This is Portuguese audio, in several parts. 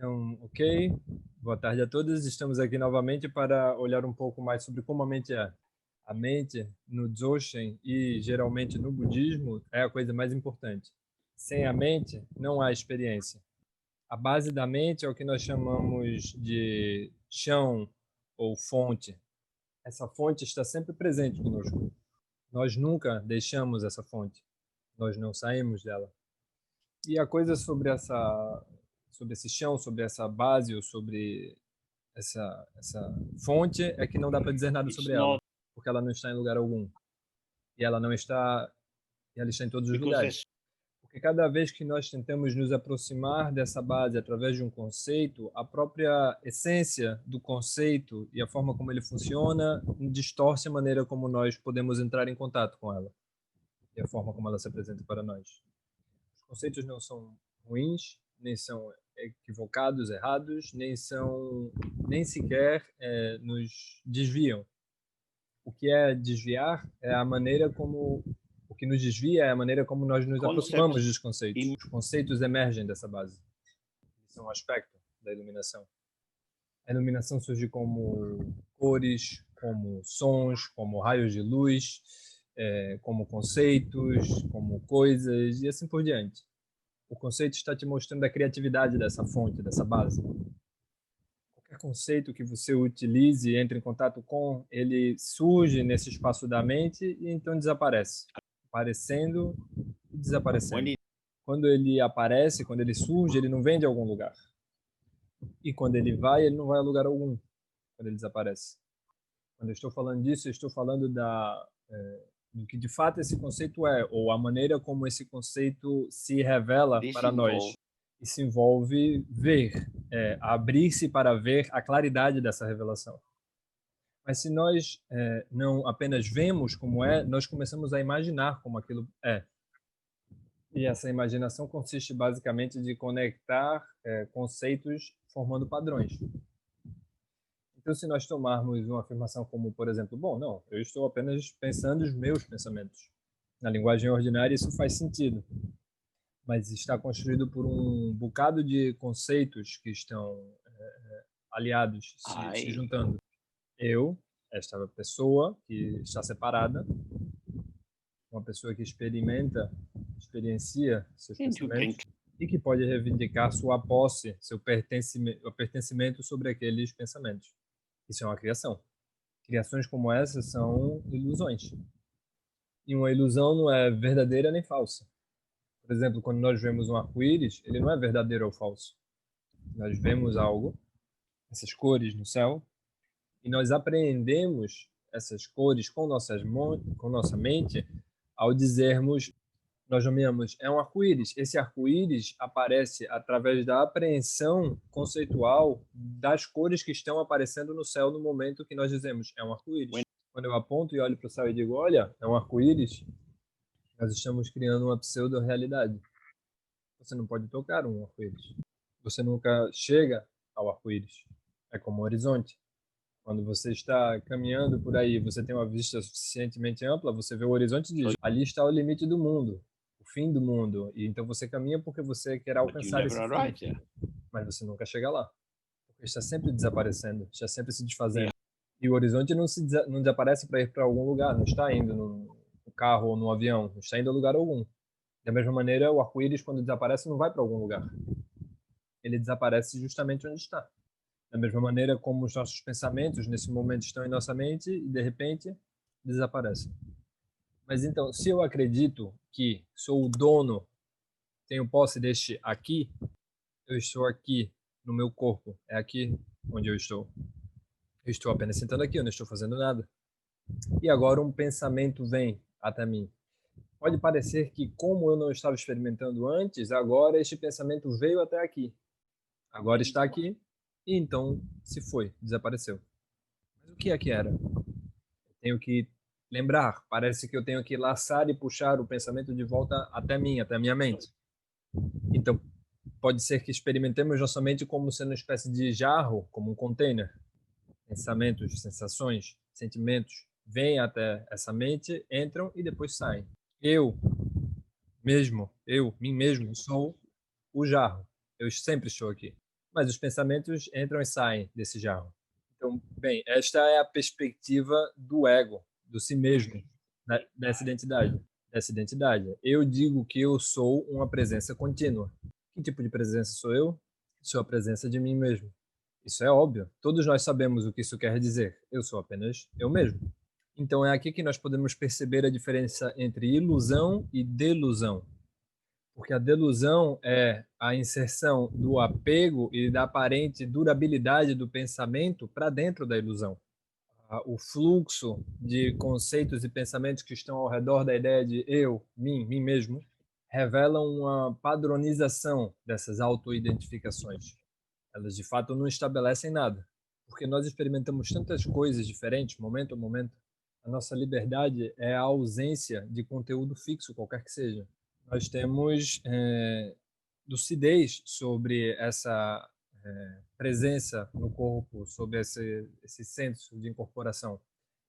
Então, ok. Boa tarde a todos. Estamos aqui novamente para olhar um pouco mais sobre como a mente é. A mente, no Dzogchen e geralmente no budismo, é a coisa mais importante. Sem a mente, não há experiência. A base da mente é o que nós chamamos de chão ou fonte. Essa fonte está sempre presente conosco. Nós nunca deixamos essa fonte. Nós não saímos dela. E a coisa sobre esse chão, sobre essa base ou sobre essa fonte é que não dá para dizer nada It's sobre ela, not porque ela não está em lugar algum. E ela não está, e ela está em todos os because lugares. there's Porque cada vez que nós tentamos nos aproximar dessa base através de um conceito, a própria essência do conceito e a forma como ele funciona distorce a maneira como nós podemos entrar em contato com ela e a forma como ela se apresenta para nós. Os conceitos não são ruins, nem são equivocados, errados, nem sequer nos desviam. O que é desviar é a maneira como o que nos desvia é a maneira como nós nos concepts aproximamos dos conceitos. in Os conceitos emergem dessa base. Eles são um aspecto da iluminação. A iluminação surge como cores, como sons, como raios de luz, como conceitos, como coisas e assim por diante. O conceito está te mostrando a criatividade dessa fonte, dessa base. Qualquer conceito que você utilize e entre em contato com, ele surge nesse espaço da mente e então desaparece, aparecendo e when desaparecendo. it Quando ele aparece, quando ele surge, ele não vem de algum lugar. E quando ele vai, ele não vai a lugar algum, quando ele desaparece. Quando eu estou falando disso, eu estou falando do que de fato esse conceito é, ou a maneira como esse conceito se revela this para nós. involves E se envolve ver, abrir-se para ver a claridade dessa revelação. Mas se nós não apenas vemos como é, nós começamos a imaginar como aquilo é. E essa imaginação consiste basicamente de conectar conceitos formando padrões. Então, se nós tomarmos uma afirmação como, por exemplo, bom, não, eu estou apenas pensando os meus pensamentos. Na linguagem ordinária, isso faz sentido, mas está construído por um bocado de conceitos que estão aliados, se I juntando. Eu, esta pessoa que está separada, uma pessoa que experiencia seus and you can pensamentos e que pode reivindicar sua posse, seu pertencimento sobre aqueles pensamentos. Isso é uma criação. Criações como essa são ilusões. E uma ilusão não é verdadeira nem falsa. Por exemplo, quando nós vemos um arco-íris, ele não é verdadeiro ou falso. Nós vemos algo, essas cores no céu, e nós apreendemos essas cores com nossa mente ao dizermos, nós nomeamos, é um arco-íris. Esse arco-íris aparece através da apreensão conceitual das cores que estão aparecendo no céu no momento que nós dizemos, é um arco-íris. when Quando eu aponto e olho para o céu e digo, olha, é um arco-íris, nós estamos criando uma pseudo-realidade. Você não pode tocar um arco-íris. Você nunca chega ao arco-íris. É como um horizonte. Quando você está caminhando por aí, você tem uma vista suficientemente ampla, você vê o horizonte e so diz, ali está o limite do mundo, o fim do mundo. E então você caminha porque você quer but you alcançar never esse fim, arrive there. mas você nunca chega lá. Porque está sempre desaparecendo, está sempre se The desfazendo. E o horizonte não desaparece para ir para algum lugar, não está indo no carro ou no avião, não está indo a lugar algum. Da mesma maneira, o arco-íris, quando desaparece, não vai para algum lugar. Ele desaparece justamente onde está. Da mesma maneira como os nossos pensamentos, nesse momento, estão em nossa mente e, de repente, desaparecem. Mas então, se eu acredito que sou o dono, tenho posse deste aqui, eu estou aqui no meu corpo, é aqui onde eu estou. Eu estou apenas sentando aqui, eu não estou fazendo nada. E agora um pensamento vem até mim. Pode parecer que, como eu não estava experimentando antes, agora este pensamento veio até aqui. Agora está aqui e então se foi, desapareceu. Mas o que é que era? Eu tenho que lembrar, parece que eu tenho que laçar e puxar o pensamento de volta até mim, até a minha mente. Então, pode ser que experimentemos nossa mente como sendo uma espécie de jarro, como um container. Pensamentos, sensações, sentimentos vêm até essa mente, entram e depois saem. Eu, mim mesmo, sou o jarro. Eu sempre estou aqui. mas os pensamentos entram e saem desse jarro. Então, bem, esta é a perspectiva do ego, do si mesmo, dessa identidade. Dessa identidade. Eu digo que eu sou uma presença contínua. Que tipo de presença sou eu? Sou a presença de mim mesmo. Isso é óbvio. Todos nós sabemos o que isso quer dizer. Eu sou apenas eu mesmo. Então é aqui que nós podemos perceber a diferença entre ilusão e delusão. Porque a delusão é a inserção do apego e da aparente durabilidade do pensamento para dentro da ilusão. O fluxo de conceitos e pensamentos que estão ao redor da ideia de eu, mim mesmo, revelam uma padronização dessas autoidentificações. Elas, de fato, não estabelecem nada, porque nós experimentamos tantas coisas diferentes, momento a momento. A nossa liberdade é a ausência de conteúdo fixo, qualquer que seja. Nós temos lucidez sobre essa presença no corpo, sobre esse senso de incorporação.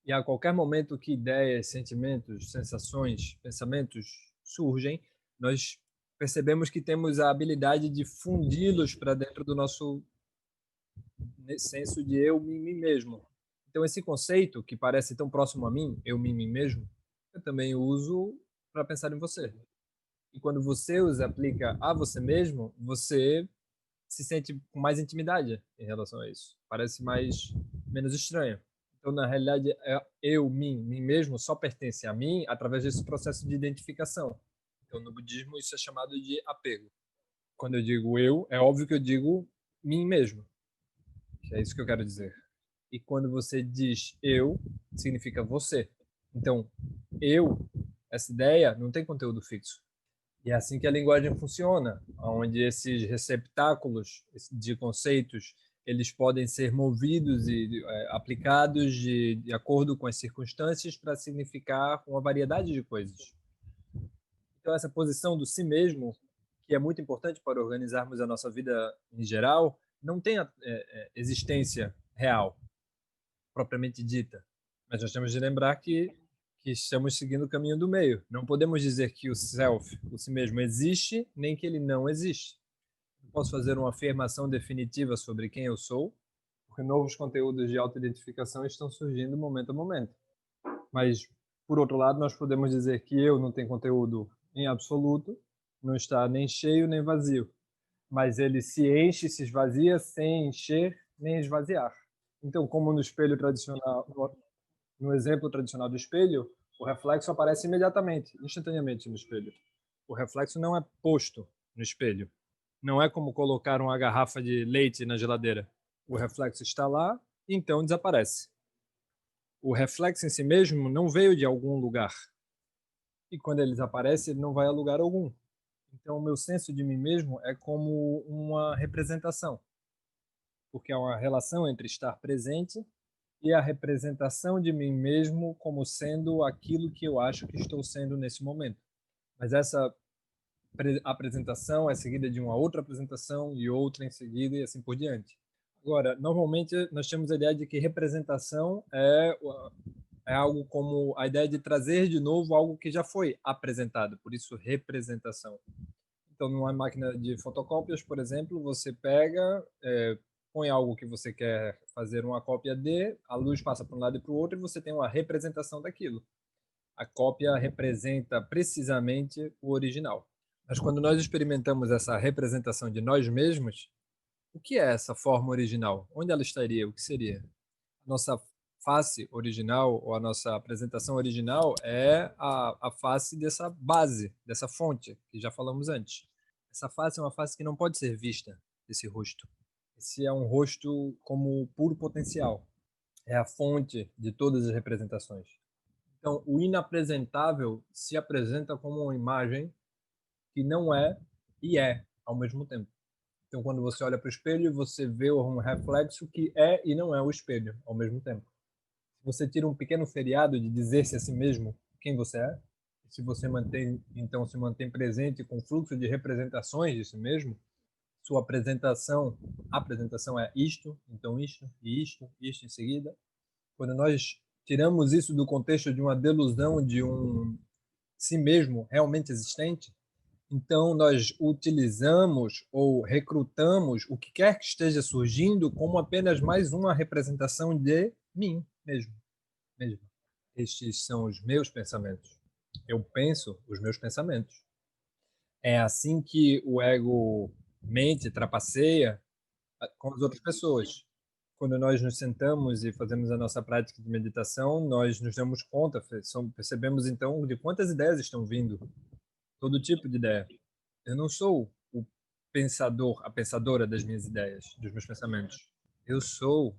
E a qualquer momento que ideias, sentimentos, sensações, pensamentos surgem, nós percebemos que temos a habilidade de fundi-los para dentro do nosso senso de eu, mim mesmo. Então, esse conceito, que parece tão próximo a mim, eu, mim mesmo, eu também uso para pensar em você. E quando você os aplica a você mesmo, você se sente com mais intimidade em relação a isso. Parece menos estranho. Então, na realidade, eu, mim mesmo, só pertence a mim através desse processo de identificação. Então, no budismo, isso é chamado de apego. Quando eu digo eu, é óbvio que eu digo mim mesmo. Que é isso que eu quero dizer. E quando você diz eu, significa você. Então, eu, essa ideia, não tem conteúdo fixo. E é assim que a linguagem funciona, onde esses receptáculos de conceitos eles podem ser movidos e aplicados de acordo com as circunstâncias para significar uma variedade de coisas. Então, essa posição do si mesmo, que é muito importante para organizarmos a nossa vida em geral, não tem existência real, propriamente dita. Mas nós temos de lembrar que estamos seguindo o caminho do meio. Não podemos dizer que o self, o si mesmo, existe, nem que ele não existe. Não posso fazer uma afirmação definitiva sobre quem eu sou, porque novos conteúdos de autoidentificação estão surgindo momento a momento. Mas, por outro lado, nós podemos dizer que eu não tenho conteúdo em absoluto, não está nem cheio nem vazio, mas ele se enche, se esvazia sem encher nem esvaziar. Então, como no espelho tradicional, no exemplo tradicional do espelho, o reflexo aparece imediatamente, instantaneamente no espelho. O reflexo não é posto no espelho. Não é como colocar uma garrafa de leite na geladeira. O reflexo está lá, então desaparece. O reflexo em si mesmo não veio de algum lugar. E quando ele desaparece, ele não vai a lugar algum. Então, o meu senso de mim mesmo é como uma representação, porque é uma relação entre estar presente e a representação de mim mesmo como sendo aquilo que eu acho que estou sendo nesse momento. Mas essa apresentação é seguida de uma outra apresentação e outra em seguida e assim por diante. Agora, normalmente nós temos a ideia de que representação é algo como a ideia de trazer de novo algo que já foi apresentado, por isso representação. Então, numa máquina de fotocópias, por exemplo, você pega, põe algo que você quer fazer uma cópia de, a luz passa para um lado e para o outro e você tem uma representação daquilo. A cópia representa precisamente o original. Mas quando nós experimentamos essa representação de nós mesmos, o que é essa forma original? Onde ela estaria? O que seria? A nossa face original ou a nossa apresentação original é a face dessa base, dessa fonte que já falamos antes. Essa face é uma face que não pode ser vista, esse rosto. Esse é um rosto como puro potencial. É a fonte de todas as representações. Então, o inapresentável se apresenta como uma imagem que não é e é ao mesmo tempo. Então, quando você olha para o espelho, você vê um reflexo que é e não é o espelho ao mesmo tempo. Se você tira um pequeno feriado de dizer-se a si mesmo quem você é, se você se mantém presente com o fluxo de representações de si mesmo, sua apresentação é isto, então isto, e isto em seguida. Quando nós tiramos isso do contexto de uma delusão de um si mesmo realmente existente, Então, nós utilizamos ou recrutamos o que quer que esteja surgindo como apenas mais uma representação de mim mesmo. Estes são os meus pensamentos. Eu penso os meus pensamentos. É assim que o ego mente, trapaceia com as outras pessoas. Quando nós nos sentamos e fazemos a nossa prática de meditação, nós nos damos conta, percebemos então de quantas ideias estão vindo, todo tipo de ideia. Eu não sou o pensador, a pensadora das minhas ideias, dos meus pensamentos. Eu sou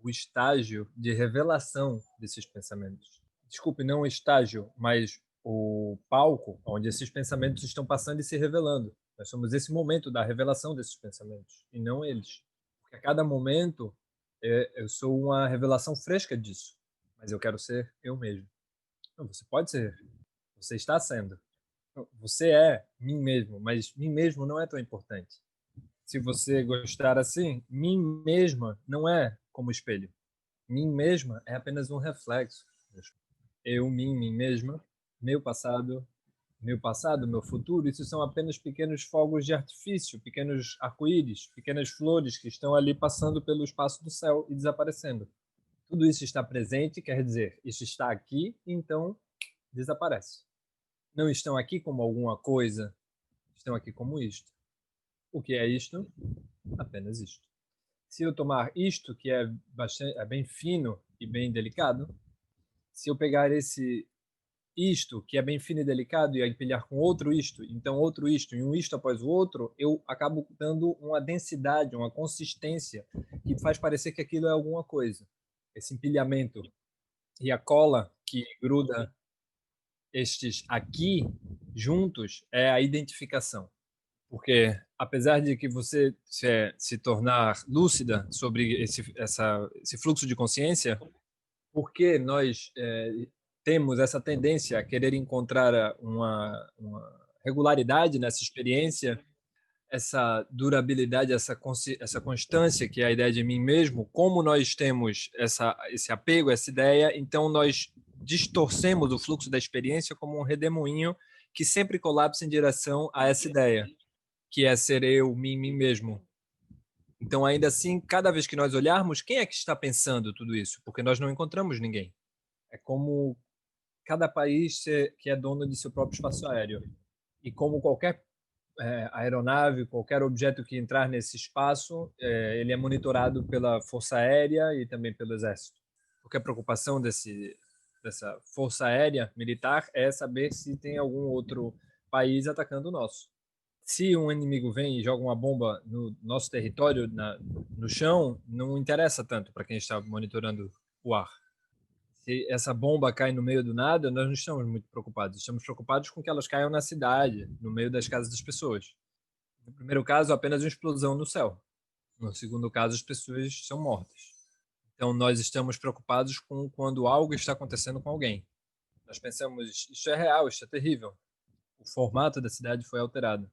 o estágio de revelação desses pensamentos. Desculpe, não o estágio, mas o palco onde esses pensamentos estão passando e se revelando. Nós somos esse momento da revelação desses pensamentos, e não eles. Porque a cada momento eu sou uma revelação fresca disso, mas eu quero ser eu mesmo. Não, você pode ser, você está sendo. Você é mim mesmo, mas mim mesmo não é tão importante. Se você gostar assim, mim mesma não é como espelho. Mim mesma é apenas um reflexo. Eu, mim mesma, meu passado, meu futuro, isso são apenas pequenos fogos de artifício, pequenos arco-íris, pequenas flores que estão ali passando pelo espaço do céu e desaparecendo. Tudo isso está presente, quer dizer, isso está aqui, então desaparece. Não estão aqui como alguma coisa, estão aqui como isto. O que é isto? Apenas isto. Se eu tomar isto, que é bem fino e bem delicado, se eu pegar isto, que é bem fino e delicado, e empilhar com outro isto, então outro isto, e um isto após o outro, eu acabo dando uma densidade, uma consistência, que faz parecer que aquilo é alguma coisa. Esse empilhamento. E a cola que gruda estes aqui juntos é a identificação. Porque, apesar de que você se tornar lúcida sobre esse fluxo de consciência, porque nós temos essa tendência a querer encontrar uma regularidade nessa experiência, essa durabilidade, essa constância, que é a ideia de mim mesmo, como nós temos esse apego, essa ideia, então nós distorcemos o fluxo da experiência como um redemoinho que sempre colapsa em direção a essa ideia, que é ser eu, mim mesmo. Então, ainda assim, cada vez que nós olharmos, quem é que está pensando tudo isso? Porque nós não encontramos ninguém. É como cada país que é dono de seu próprio espaço aéreo. E como qualquer aeronave, qualquer objeto que entrar nesse espaço, ele é monitorado pela Força Aérea e também pelo Exército. Porque a preocupação dessa Força Aérea militar é saber se tem algum outro país atacando o nosso. Se um inimigo vem e joga uma bomba no nosso território, no chão, não interessa tanto para quem está monitorando o ar. Se essa bomba cai no meio do nada, nós não estamos muito preocupados. Estamos preocupados com que elas caiam na cidade, no meio das casas das pessoas. No primeiro caso, apenas uma explosão no céu. No segundo caso, as pessoas são mortas. Então, nós estamos preocupados com quando algo está acontecendo com alguém. Nós pensamos, isso é real, isso é terrível. O formato da cidade foi alterado.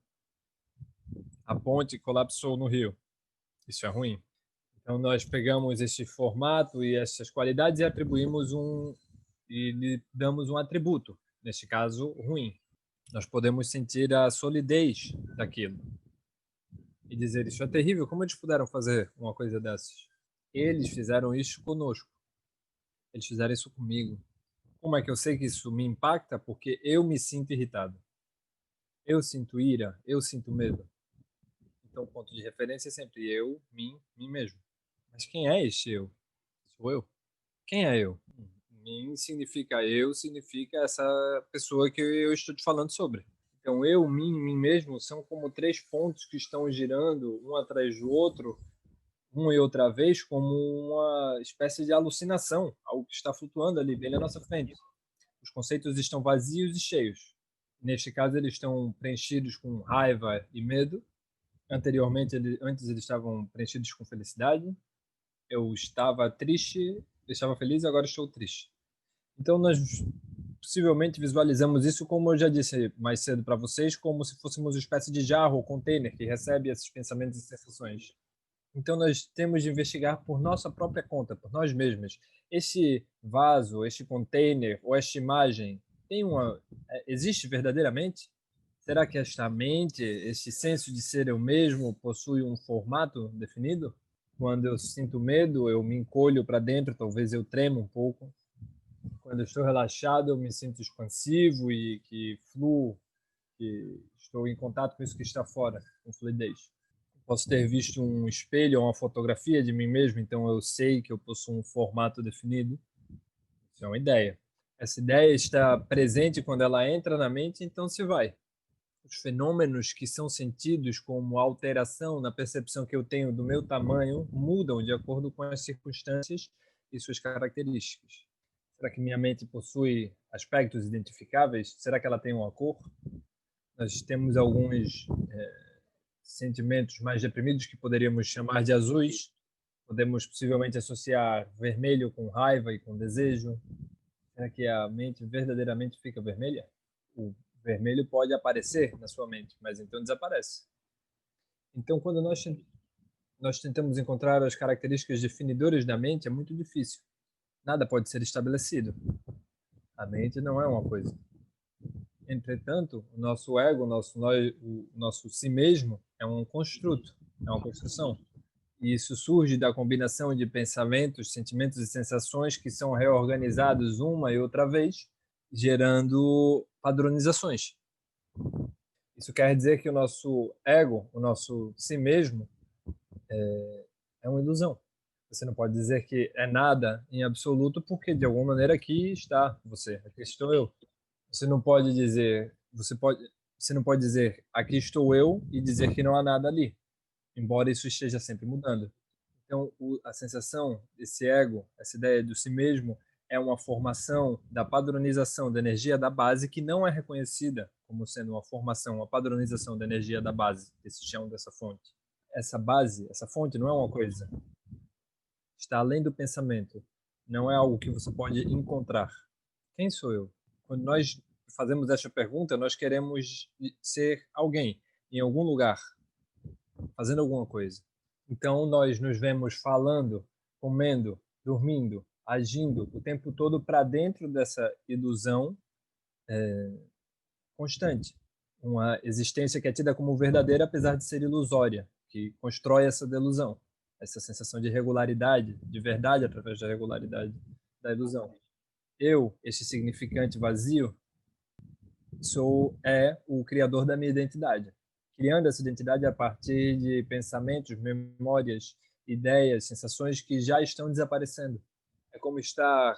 A ponte colapsou no rio. Isso é ruim. Então nós pegamos este formato e essas qualidades e lhe damos um atributo, neste caso ruim. Nós podemos sentir a solidez daquilo e dizer isso é terrível. Como eles puderam fazer uma coisa dessas? Eles fizeram isso conosco. Eles fizeram isso comigo. Como é que eu sei que isso me impacta? Porque eu me sinto irritado. Eu sinto ira, eu sinto medo. Então o ponto de referência é sempre eu, mim mesmo. Mas quem é este eu? Sou eu. Quem é eu? Mim significa eu, significa essa pessoa que eu estou te falando sobre. Então, eu, mim mesmo são como três pontos que estão girando um atrás do outro, uma e outra vez, como uma espécie de alucinação, algo que está flutuando ali bem na nossa frente. Os conceitos estão vazios e cheios. Neste caso, eles estão preenchidos com raiva e medo. Antes eles estavam preenchidos com felicidade. Eu estava triste, eu estava feliz e agora estou triste. Então, nós possivelmente visualizamos isso, como eu já disse mais cedo para vocês, como se fôssemos uma espécie de jarro ou container que recebe esses pensamentos e sensações. Então, nós temos de investigar por nossa própria conta, por nós mesmos. Este vaso, este container ou esta imagem existe verdadeiramente? Será que esta mente, este senso de ser eu mesmo, possui um formato definido? Quando eu sinto medo, eu me encolho para dentro, talvez eu tremo um pouco. Quando eu estou relaxado, eu me sinto expansivo e que fluo, que estou em contato com isso que está fora, com fluidez. Posso ter visto um espelho ou uma fotografia de mim mesmo, então eu sei que eu possuo um formato definido. Isso é uma ideia. Essa ideia está presente quando ela entra na mente, então se vai. Os fenômenos que são sentidos como alteração na percepção que eu tenho do meu tamanho mudam de acordo com as circunstâncias e suas características. Será que minha mente possui aspectos identificáveis? Será que ela tem uma cor? Nós temos alguns sentimentos mais deprimidos que poderíamos chamar de azuis. Podemos possivelmente associar vermelho com raiva e com desejo. Será que a mente verdadeiramente fica vermelha? O vermelho pode aparecer na sua mente, mas então desaparece. Então, quando nós tentamos encontrar as características definidoras da mente, é muito difícil. Nada pode ser estabelecido. A mente não é uma coisa. Entretanto, o nosso ego, o nosso si mesmo, é um construto, é uma construção. E isso surge da combinação de pensamentos, sentimentos e sensações que são reorganizados uma e outra vez, gerando padronizações. Isso quer dizer que o nosso ego, o nosso si mesmo, é uma ilusão. Você não pode dizer que é nada em absoluto, porque de alguma maneira aqui está você, aqui estou eu. Você não pode dizer, você não pode dizer aqui estou eu e dizer que não há nada ali, embora isso esteja sempre mudando. Então, a sensação desse ego, essa ideia do si mesmo, é uma formação da padronização da energia da base que não é reconhecida como sendo uma formação, uma padronização da energia da base, desse chão, dessa fonte. Essa base, essa fonte não é uma coisa, está além do pensamento, não é algo que você pode encontrar. Quem sou eu? Quando nós fazemos essa pergunta, nós queremos ser alguém, em algum lugar, fazendo alguma coisa. Então, nós nos vemos falando, comendo, dormindo, agindo o tempo todo para dentro dessa ilusão constante. Uma existência que é tida como verdadeira, apesar de ser ilusória, que constrói essa delusão, essa sensação de regularidade, de verdade através da regularidade da ilusão. Eu, este significante vazio, sou o criador da minha identidade, criando essa identidade a partir de pensamentos, memórias, ideias, sensações que já estão desaparecendo. É como estar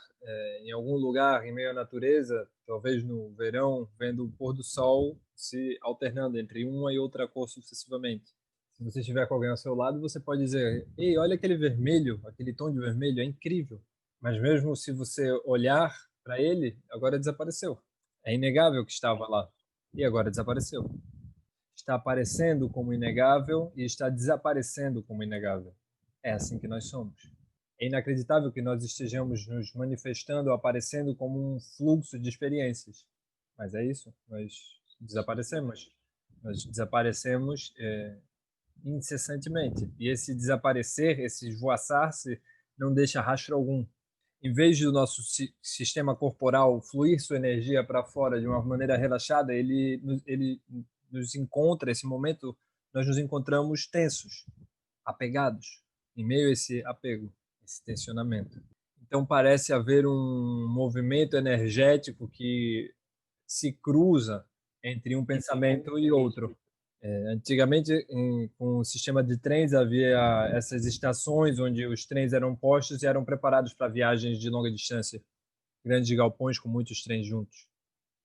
em algum lugar em meio à natureza, talvez no verão, vendo o pôr do sol se alternando entre uma e outra cor sucessivamente. Se você estiver com alguém ao seu lado, você pode dizer: "Ei, olha aquele vermelho, aquele tom de vermelho, é incrível." Mas mesmo se você olhar para ele, agora desapareceu. É inegável que estava lá e agora desapareceu. Está aparecendo como inegável e está desaparecendo como inegável. É assim que nós somos. É inacreditável que nós estejamos nos manifestando, aparecendo como um fluxo de experiências. Mas é isso, nós desaparecemos. Nós desaparecemos incessantemente. E esse desaparecer, esse esvoaçar-se, não deixa rastro algum. Em vez do nosso sistema corporal fluir sua energia para fora de uma maneira relaxada, ele nos encontra, esse momento, nós nos encontramos tensos, apegados, em meio a esse apego, esse tensionamento. Então parece haver um movimento energético que se cruza entre um pensamento e outro. Antigamente, com o sistema de trens, havia essas estações onde os trens eram postos e eram preparados para viagens de longa distância, grandes galpões com muitos trens juntos.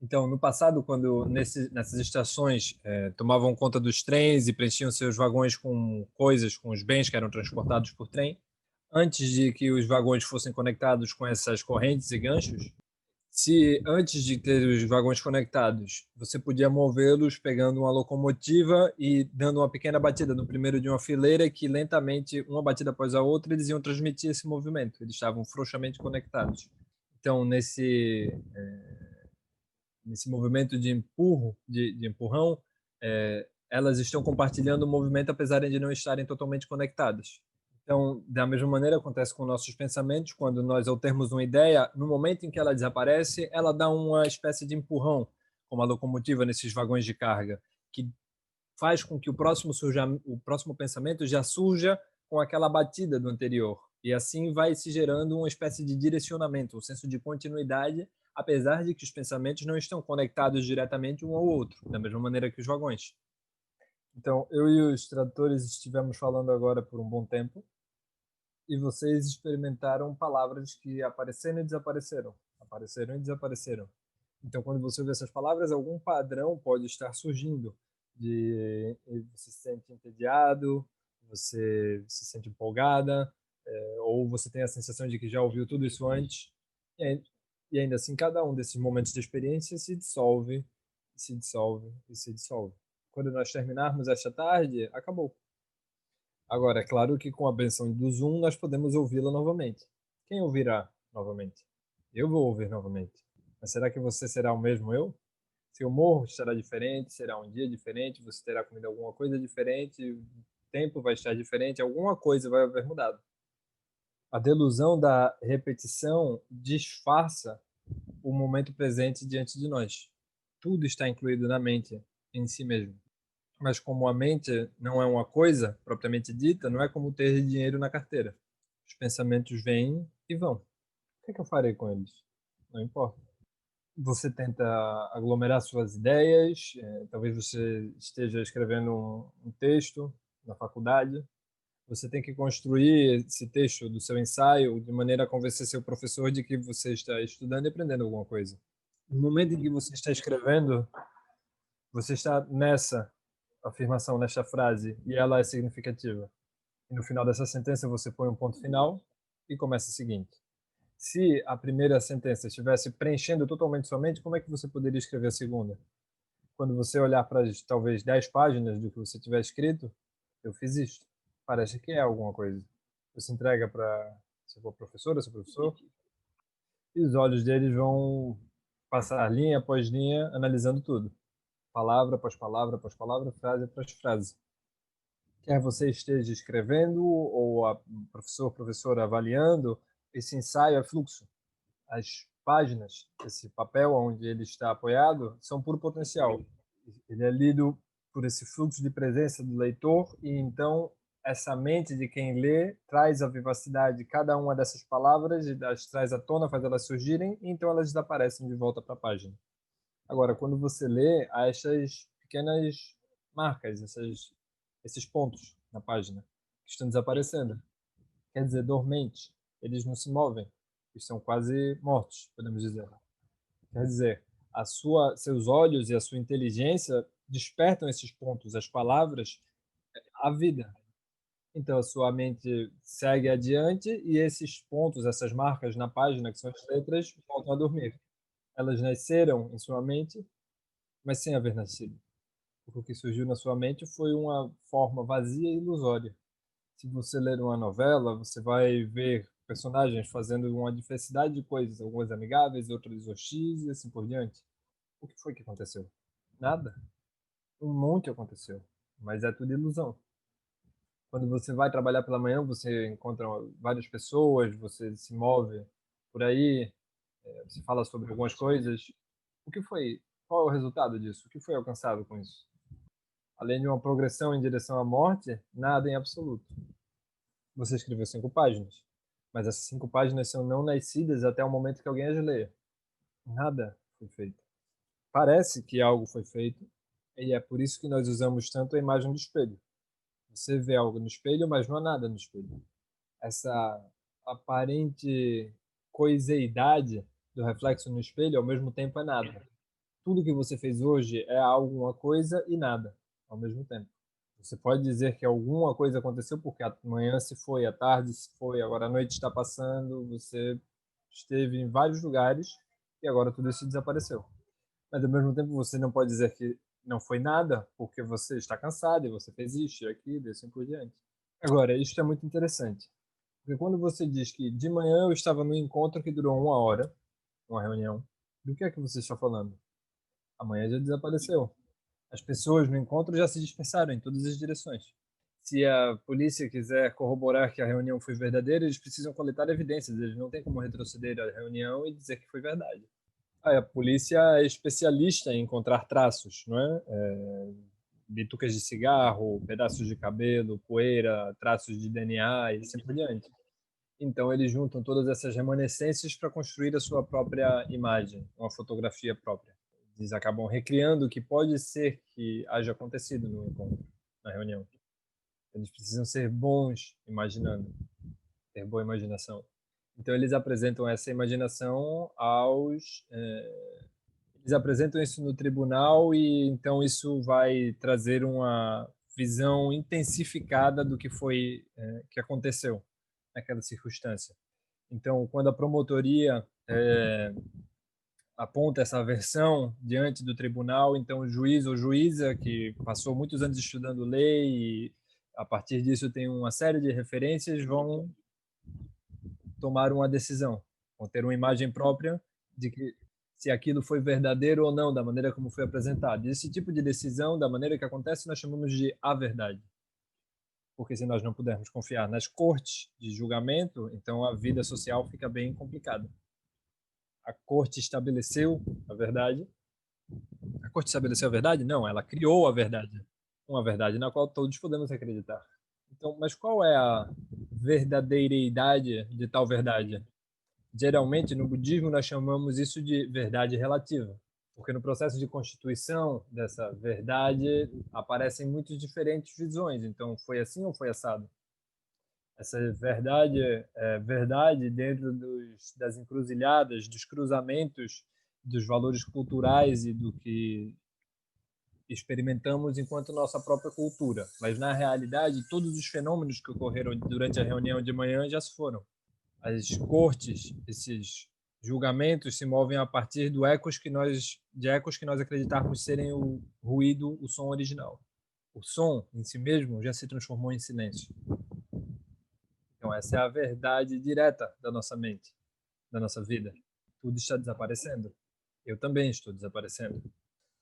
Então, no passado, quando nessas estações tomavam conta dos trens e preenchiam seus vagões com coisas, com os bens que eram transportados por trem, antes de que os vagões fossem conectados com essas correntes e ganchos, se antes de ter os vagões conectados, você podia movê-los pegando uma locomotiva e dando uma pequena batida no primeiro de uma fileira que lentamente, uma batida após a outra, eles iam transmitir esse movimento. Eles estavam frouxamente conectados. Então, nesse movimento de empurrão, elas estão compartilhando o movimento apesar de não estarem totalmente conectadas. Então, da mesma maneira, acontece com nossos pensamentos. Quando nós, ao termos uma ideia, no momento em que ela desaparece, ela dá uma espécie de empurrão, como a locomotiva nesses vagões de carga, que faz com que o próximo pensamento já surja com aquela batida do anterior. E assim vai se gerando uma espécie de direcionamento, um senso de continuidade, apesar de que os pensamentos não estão conectados diretamente um ao outro, da mesma maneira que os vagões. Então, eu e os tradutores estivemos falando agora por um bom tempo, e vocês experimentaram palavras que apareceram e desapareceram, apareceram e desapareceram. Então, quando você vê essas palavras, algum padrão pode estar surgindo. Você se sente entediado, você se sente empolgada, ou você tem a sensação de que já ouviu tudo isso antes. E ainda assim, cada um desses momentos de experiência se dissolve, se dissolve e se dissolve. Quando nós terminarmos esta tarde, acabou. Agora, é claro que com a benção do Zoom nós podemos ouvi-la novamente. Quem ouvirá novamente? Eu vou ouvir novamente. Mas será que você será o mesmo eu? Seu humor estará diferente, será um dia diferente, você terá comido alguma coisa diferente, o tempo vai estar diferente, alguma coisa vai haver mudado. A delusão da repetição disfarça o momento presente diante de nós. Tudo está incluído na mente em si mesmo. Mas como a mente não é uma coisa propriamente dita, não é como ter dinheiro na carteira. Os pensamentos vêm e vão. O que é que eu farei com eles? Não importa. Você tenta aglomerar suas ideias, talvez você esteja escrevendo um texto na faculdade, você tem que construir esse texto do seu ensaio de maneira a convencer seu professor de que você está estudando e aprendendo alguma coisa. No momento em que você está escrevendo, você está nessa afirmação, nesta frase, e ela é significativa. E no final dessa sentença você põe um ponto final e começa o seguinte. Se a primeira sentença estivesse preenchendo totalmente sua mente, como é que você poderia escrever a segunda? Quando você olhar para as talvez 10 páginas do que você tiver escrito, eu fiz isto. Parece que é alguma coisa. Você entrega para seu professor ou seu professor, e os olhos deles vão passar linha após linha, analisando tudo. Palavra após palavra após palavra, frase após frase. Quer você esteja escrevendo ou a professora avaliando, esse ensaio é fluxo. As páginas, esse papel onde ele está apoiado, são puro potencial. Ele é lido por esse fluxo de presença do leitor e então essa mente de quem lê traz a vivacidade de cada uma dessas palavras e as traz à tona, faz elas surgirem e então elas desaparecem de volta para a página. Agora, quando você lê, há essas pequenas marcas, esses pontos na página que estão desaparecendo. Quer dizer, dormentes. Eles não se movem. Eles são quase mortos, podemos dizer. Quer dizer, seus olhos e a sua inteligência despertam esses pontos, as palavras, a vida. Então, a sua mente segue adiante e esses pontos, essas marcas na página, que são as letras, voltam a dormir. Elas nasceram em sua mente, mas sem haver nascido. Porque o que surgiu na sua mente foi uma forma vazia e ilusória. Se você ler uma novela, você vai ver personagens fazendo uma diversidade de coisas, algumas amigáveis, outras hostis e assim por diante. O que foi que aconteceu? Nada. Um monte aconteceu, mas é tudo ilusão. Quando você vai trabalhar pela manhã, você encontra várias pessoas, você se move por aí, você fala sobre algumas coisas. O que foi? Qual é o resultado disso? O que foi alcançado com isso? Além de uma progressão em direção à morte, nada em absoluto. Você escreveu 5 páginas, mas essas 5 páginas são não nascidas até o momento que alguém as leia. Nada foi feito. Parece que algo foi feito, e é por isso que nós usamos tanto a imagem do espelho. Você vê algo no espelho, mas não há nada no espelho. Essa aparente coiseidade do reflexo no espelho, ao mesmo tempo, é nada. Tudo que você fez hoje é alguma coisa e nada, ao mesmo tempo. Você pode dizer que alguma coisa aconteceu porque a manhã se foi, a tarde se foi, agora a noite está passando, você esteve em vários lugares e agora tudo isso desapareceu. Mas ao mesmo tempo você não pode dizer que não foi nada porque você está cansado e você fez isso e aquilo e assim por diante. Agora, isso é muito interessante, porque quando você diz que de manhã eu estava num encontro que durou 1 hora, uma reunião, do que é que você está falando? Amanhã já desapareceu. As pessoas no encontro já se dispersaram em todas as direções. Se a polícia quiser corroborar que a reunião foi verdadeira, eles precisam coletar evidências. Eles não têm como retroceder à reunião e dizer que foi verdade. A polícia é especialista em encontrar traços, não é? Bitucas de cigarro, pedaços de cabelo, poeira, traços de DNA e assim por diante. Então, eles juntam todas essas remanescências para construir a sua própria imagem, uma fotografia própria. Eles acabam recriando o que pode ser que haja acontecido no encontro, na reunião. Eles precisam ser bons imaginando, ter boa imaginação. Então, eles apresentam essa imaginação eles apresentam isso no tribunal e então isso vai trazer uma visão intensificada do que foi que aconteceu naquela circunstância. Então, quando a promotoria aponta essa versão diante do tribunal, então o juiz ou juíza que passou muitos anos estudando lei e a partir disso tem uma série de referências vão tomar uma decisão, vão ter uma imagem própria de que se aquilo foi verdadeiro ou não, da maneira como foi apresentado. E esse tipo de decisão, da maneira que acontece, nós chamamos de a verdade. Porque se nós não pudermos confiar nas cortes de julgamento, então a vida social fica bem complicada. A corte estabeleceu a verdade. A corte estabeleceu a verdade? Não, ela criou a verdade. Uma verdade na qual todos podemos acreditar. Então, mas qual é a verdadeiridade de tal verdade? Geralmente, no budismo, nós chamamos isso de verdade relativa, porque no processo de constituição dessa verdade aparecem muitas diferentes visões. Então, foi assim ou foi assado? Essa verdade é verdade dentro das encruzilhadas, dos cruzamentos, dos valores culturais e do que experimentamos enquanto nossa própria cultura. Mas, na realidade, todos os fenômenos que ocorreram durante a reunião de manhã já se foram. As cortes, esses julgamentos se movem a partir de ecos que nós acreditarmos serem o ruído, o som original. O som em si mesmo já se transformou em silêncio. Então essa é a verdade direta da nossa mente, da nossa vida. Tudo está desaparecendo. Eu também estou desaparecendo.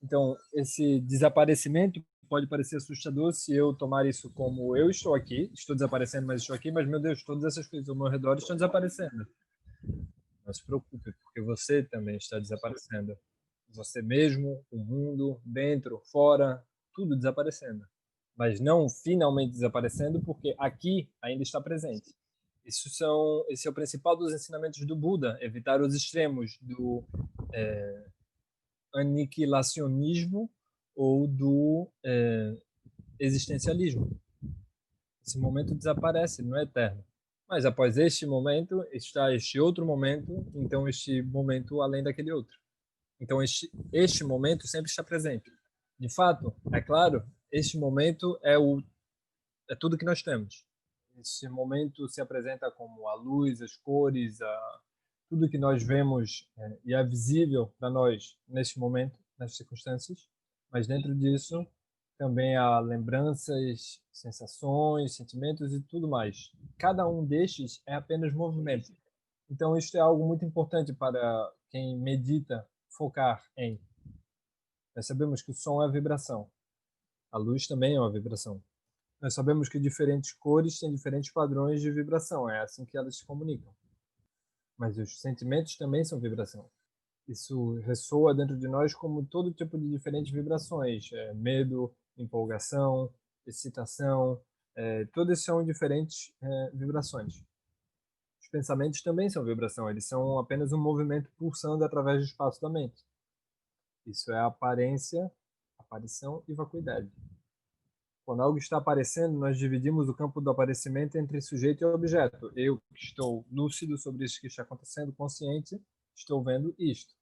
Então esse desaparecimento pode parecer assustador se eu tomar isso como eu estou aqui, estou desaparecendo, mas estou aqui, mas meu Deus, todas essas coisas ao meu redor estão desaparecendo. Não se preocupe, porque você também está desaparecendo. Você mesmo, o mundo, dentro, fora, tudo desaparecendo. Mas não finalmente desaparecendo, porque aqui ainda está presente. Esse é o principal dos ensinamentos do Buda, evitar os extremos do aniquilacionismo ou do existencialismo. Esse momento desaparece, não é eterno. Mas após este momento, está este outro momento, então este momento além daquele outro. Então este momento sempre está presente. De fato, é claro, este momento é tudo que nós temos. Esse momento se apresenta como a luz, as cores, tudo que nós vemos e é visível para nós neste momento, nas circunstâncias. Mas dentro disso também há lembranças, sensações, sentimentos e tudo mais. Cada um destes é apenas movimento. Então, isto é algo muito importante para quem medita focar em. Nós sabemos que o som é vibração. A luz também é uma vibração. Nós sabemos que diferentes cores têm diferentes padrões de vibração. É assim que elas se comunicam. Mas os sentimentos também são vibração. Isso ressoa dentro de nós como todo tipo de diferentes vibrações. Medo, empolgação, excitação. Todas são diferentes vibrações. Os pensamentos também são vibração. Eles são apenas um movimento pulsando através do espaço da mente. Isso é aparência, aparição e vacuidade. Quando algo está aparecendo, nós dividimos o campo do aparecimento entre sujeito e objeto. Eu estou lúcido sobre isso que está acontecendo, consciente, estou vendo isto.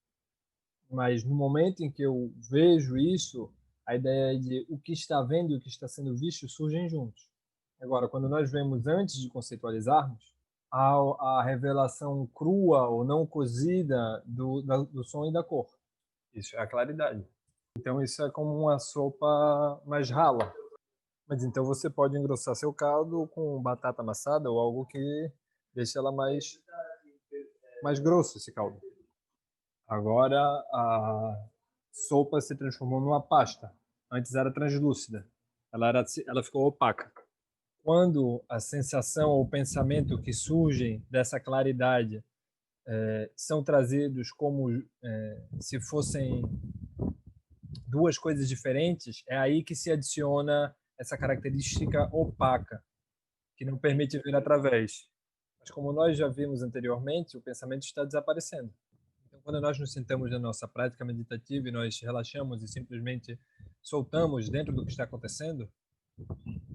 Mas no momento em que eu vejo isso, a ideia de o que está vendo e o que está sendo visto surgem juntos. Agora, quando nós vemos antes de conceitualizarmos, a revelação crua ou não cozida do som e da cor. Isso é a claridade. Então isso é como uma sopa mais rala. Mas então você pode engrossar seu caldo com batata amassada ou algo que deixe ela mais grosso, esse caldo. Agora a sopa se transformou numa pasta. Antes era translúcida. Ela ficou opaca. Quando a sensação ou o pensamento que surgem dessa claridade são trazidos como se fossem duas coisas diferentes, é aí que se adiciona essa característica opaca, que não permite ver através. Mas como nós já vimos anteriormente, o pensamento está desaparecendo. Então, quando nós nos sentamos na nossa prática meditativa e nós relaxamos e simplesmente soltamos dentro do que está acontecendo,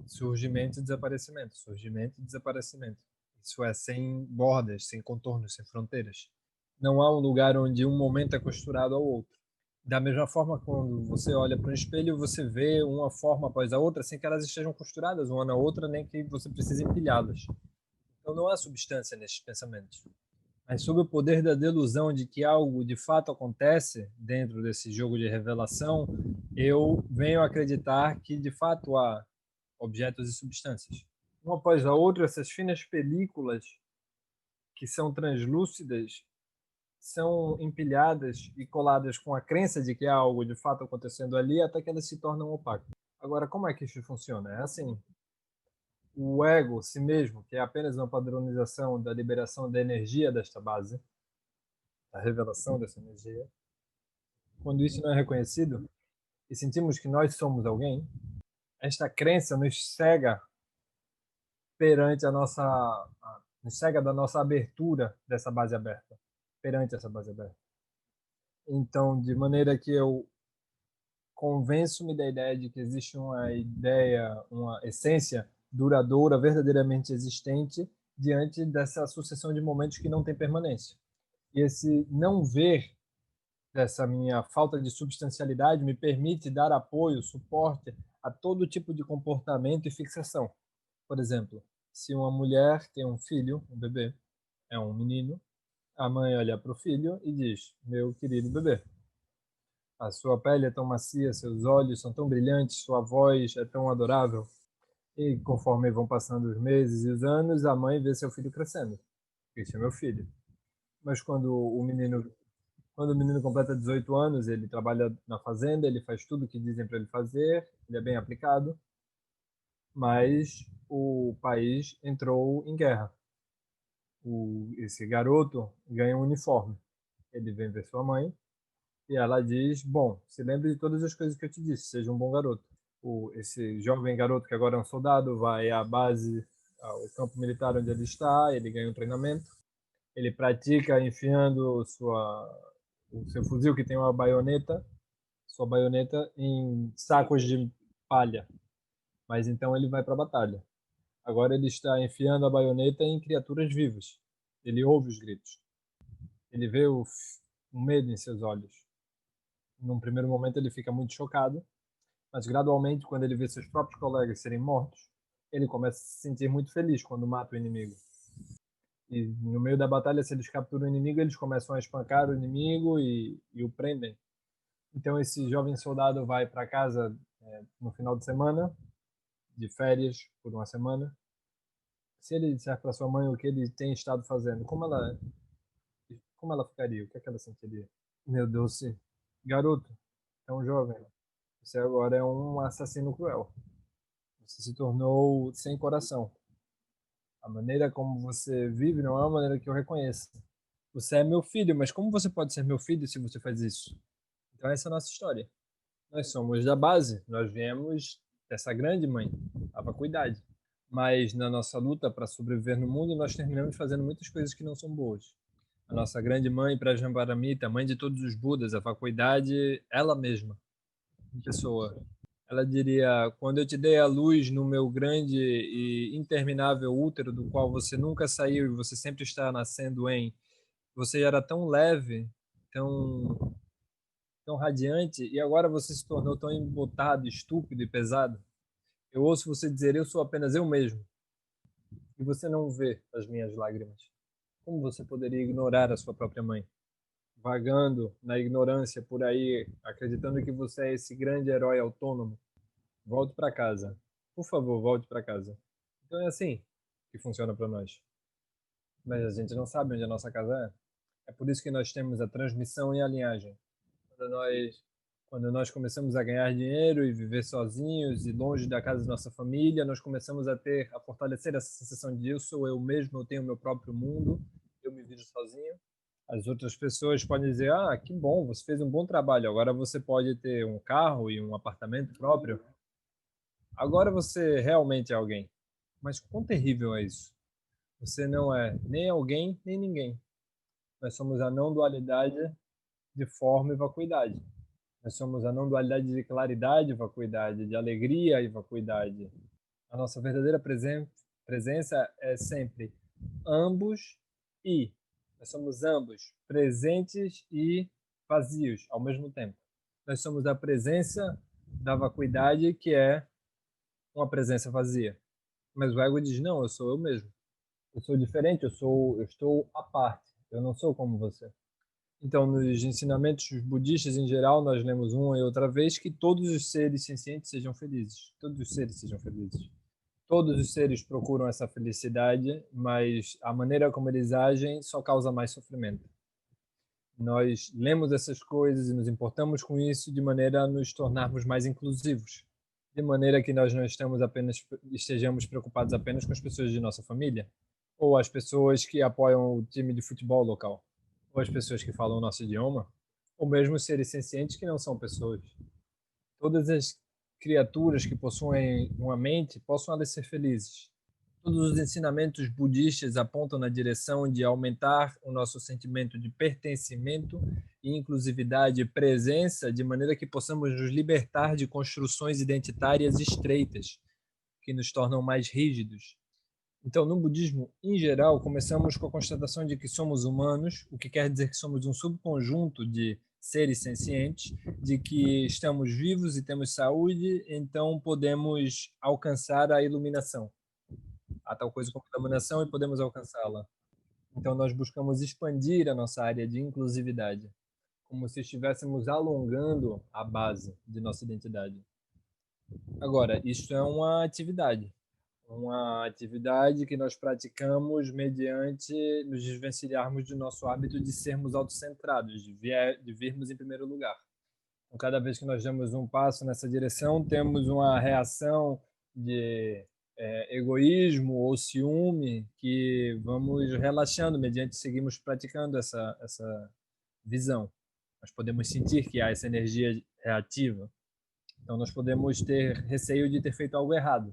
surgimento e desaparecimento, surgimento e desaparecimento. Isso é sem bordas, sem contornos, sem fronteiras. Não há um lugar onde um momento é costurado ao outro. Da mesma forma, quando você olha para um espelho, você vê uma forma após a outra, sem que elas estejam costuradas uma na outra, nem que você precise empilhá-las. Então não há substância nesses pensamentos. Mas sob o poder da delusão de que algo de fato acontece dentro desse jogo de revelação, eu venho acreditar que de fato há objetos e substâncias. Uma após a outra, essas finas películas que são translúcidas são empilhadas e coladas com a crença de que há algo de fato acontecendo ali, até que elas se tornam opacas. Agora, como é que isso funciona? É assim, o ego, si mesmo, que é apenas uma padronização da liberação da energia desta base, da revelação dessa energia, quando isso não é reconhecido e sentimos que nós somos alguém, esta crença nos cega perante a nossa, nos cega da nossa abertura dessa base aberta, perante essa base aberta. Então, de maneira que eu convenço-me da ideia de que existe uma ideia, uma essência duradoura, verdadeiramente existente, diante dessa sucessão de momentos que não tem permanência. E esse não ver dessa minha falta de substancialidade me permite dar apoio, suporte a todo tipo de comportamento e fixação. Por exemplo, se uma mulher tem um filho, um bebê, é um menino, a mãe olha para o filho e diz: meu querido bebê, a sua pele é tão macia, seus olhos são tão brilhantes, sua voz é tão adorável. E conforme vão passando os meses e os anos, a mãe vê seu filho crescendo. Este é meu filho. Mas quando o menino completa 18 anos, ele trabalha na fazenda, ele faz tudo o que dizem para ele fazer, ele é bem aplicado, mas o país entrou em guerra. Esse garoto ganha um uniforme. Ele vem ver sua mãe e ela diz: bom, se lembre de todas as coisas que eu te disse, seja um bom garoto. Esse jovem garoto que agora é um soldado vai à base, ao campo militar onde ele está, ele ganha um treinamento, ele pratica enfiando o seu fuzil que tem uma baioneta, sua baioneta em sacos de palha. Mas então ele vai para a batalha. Agora ele está enfiando a baioneta em criaturas vivas. Ele ouve os gritos. Ele vê o medo em seus olhos. Num primeiro momento ele fica muito chocado, mas gradualmente, quando ele vê seus próprios colegas serem mortos, ele começa a se sentir muito feliz quando mata o inimigo. E no meio da batalha, se eles capturam o inimigo, eles começam a espancar o inimigo e o prendem. Então esse jovem soldado vai para casa no final de semana, de férias por uma semana. Se ele disser para sua mãe o que ele tem estado fazendo, como ela ficaria? O que é que ela sentiria? Meu Deus, garoto, é um jovem. Você agora é um assassino cruel. Você se tornou sem coração. A maneira como você vive não é uma maneira que eu reconheço. Você é meu filho, mas como você pode ser meu filho se você faz isso? Então essa é a nossa história. Nós somos da base, nós viemos dessa grande mãe, a vacuidade. Mas na nossa luta para sobreviver no mundo, nós terminamos fazendo muitas coisas que não são boas. A nossa grande mãe, Prajnaparamita, mãe de todos os Budas, a vacuidade, ela mesma, em pessoa. Ela diria: quando eu te dei a luz no meu grande e interminável útero, do qual você nunca saiu e você sempre está nascendo em, você era tão leve, tão, tão radiante, e agora você se tornou tão embotado, estúpido e pesado. Eu ouço você dizer: eu sou apenas eu mesmo, e você não vê as minhas lágrimas. Como você poderia ignorar a sua própria mãe? Vagando na ignorância por aí, acreditando que você é esse grande herói autônomo. Volte para casa. Por favor, volte para casa. Então é assim que funciona para nós. Mas a gente não sabe onde a nossa casa é. É por isso que nós temos a transmissão e a linhagem. Quando nós, quando nós começamos a ganhar dinheiro e viver sozinhos e longe da casa da nossa família, nós começamos a fortalecer essa sensação de eu sou eu mesmo, eu tenho o meu próprio mundo, eu me viro sozinho. As outras pessoas podem dizer, ah, que bom, você fez um bom trabalho, agora você pode ter um carro e um apartamento próprio. Agora você realmente é alguém. Mas quão terrível é isso? Você não é nem alguém, nem ninguém. Nós somos a não dualidade de forma e vacuidade. Nós somos a não dualidade de claridade e vacuidade, de alegria e vacuidade. A nossa verdadeira presença é sempre ambos e. Nós somos ambos presentes e vazios ao mesmo tempo. Nós somos a presença da vacuidade, que é uma presença vazia. Mas o ego diz: não, eu sou eu mesmo. Eu sou diferente, eu estou à parte. Eu não sou como você. Então, nos ensinamentos budistas em geral, nós lemos uma e outra vez que todos os seres sencientes sejam felizes. Todos os seres sejam felizes. Todos os seres procuram essa felicidade, mas a maneira como eles agem só causa mais sofrimento. Nós lemos essas coisas e nos importamos com isso de maneira a nos tornarmos mais inclusivos, de maneira que nós não estejamos preocupados apenas com as pessoas de nossa família, ou as pessoas que apoiam o time de futebol local, ou as pessoas que falam o nosso idioma, ou mesmo os seres sencientes que não são pessoas. Todas as criaturas que possuem uma mente possam ser felizes. Todos os ensinamentos budistas apontam na direção de aumentar o nosso sentimento de pertencimento e inclusividade e presença, de maneira que possamos nos libertar de construções identitárias estreitas, que nos tornam mais rígidos. Então, no budismo, em geral, começamos com a constatação de que somos humanos, o que quer dizer que somos um subconjunto de seres sencientes, de que estamos vivos e temos saúde, então podemos alcançar a iluminação. Há tal coisa como iluminação e podemos alcançá-la. Então, nós buscamos expandir a nossa área de inclusividade, como se estivéssemos alongando a base de nossa identidade. Agora, isto é uma atividade que nós praticamos mediante nos desvencilharmos do nosso hábito de sermos autocentrados, de virmos em primeiro lugar. Então, cada vez que nós damos um passo nessa direção, temos uma reação de egoísmo ou ciúme que vamos relaxando mediante seguimos praticando essa visão. Nós podemos sentir que há essa energia reativa. Então, nós podemos ter receio de ter feito algo errado